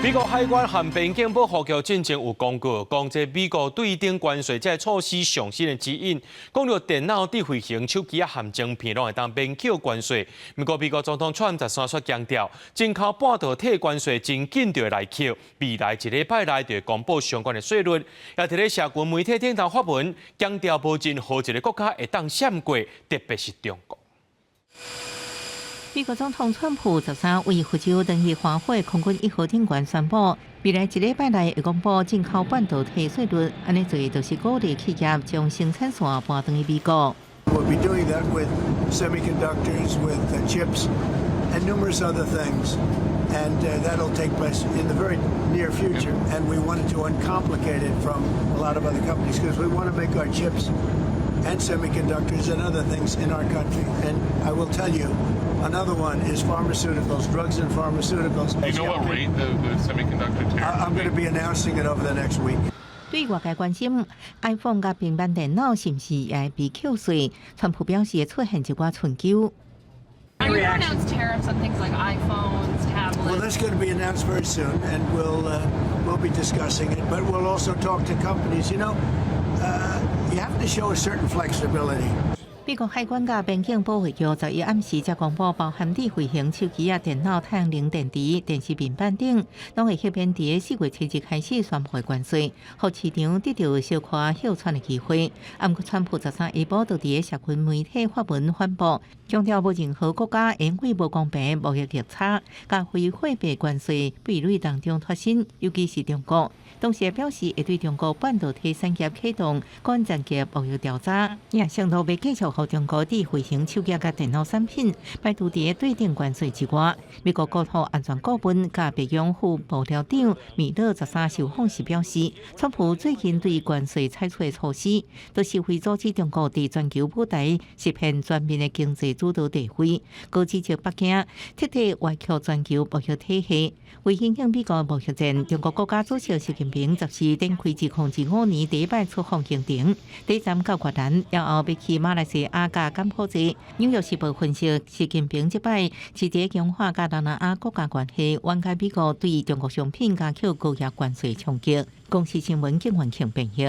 美国海关和边境保护局进前有公告，讲这美国对顶关税这措施上新的指引，讲到电脑智慧型手机和晶片拢会当免扣关税。不过美国总统川普13却强调，进口半导体关税真紧就会来扣，未来一礼拜内就会公布相关的税率。也伫咧社群媒体顶头发文，强调无任何一个国家会当闪过，特别是中国。美国总统川普13为福州登记花火空军1号顶悬宣布，未来一礼拜内会公布进口半导体税率，安尼做就是鼓励企业将生产线搬回美国。We'll be doing that with semiconductors, with chips, and numerous other things, and that'll take place in the very near future. And we wanted to uncomplicate it from a lot of other companies because we want to make our chips and semiconductors and other things in our country. And I will tell you, another one is pharmaceuticals, drugs and pharmaceuticals. You know what rate the semiconductor tariff? I'm going to be announcing it over the next week. 对外界关心 iPhone 甲平板电脑是毋是也会被扣税，川普表示会出现一寡春秋。Are you going to announce tariffs on things like iPhones, tablets? Well, that's going to be announced very soon, and we'll be discussing it. But we'll also talk to companies. You know, you have to show a certain flexibility. 美国海关甲边境保卫局11暗时才公布，包含智慧型手机、电脑、太阳能电池、电视平板等，拢会迄边伫4月7日开始宣布关税，互市场得到小可休喘的机会。不过，川普13下晡就伫社群媒体发文反驳，强调无任何国家因为无公平贸易逆差、甲非货币关税壁垒当中脱身，尤其是中国。同时表示会对中国半导体产业启动关键级贸易调查，也承诺要继续互中国智慧型手机甲电脑产品排除伫对顶关税之外。美国国土安全顾问甲白宫副幕僚长米勒13受访时表示，川普最近对关税采取的措施，都是为阻止中国伫全球舞台实现全面的经济主导地位。高指责北京彻底歪曲全球贸易体系，为影响美国贸易战。中国国家主席习近平14展开自2025年第一摆出访行程，第一站到越南，然后要去马来西亚甲柬埔寨。纽约时报分析，习近平这摆是伫强化甲东南亚国家关系，缓解美国对中国商品加扣高额关税冲击。公司新闻景环庆编译。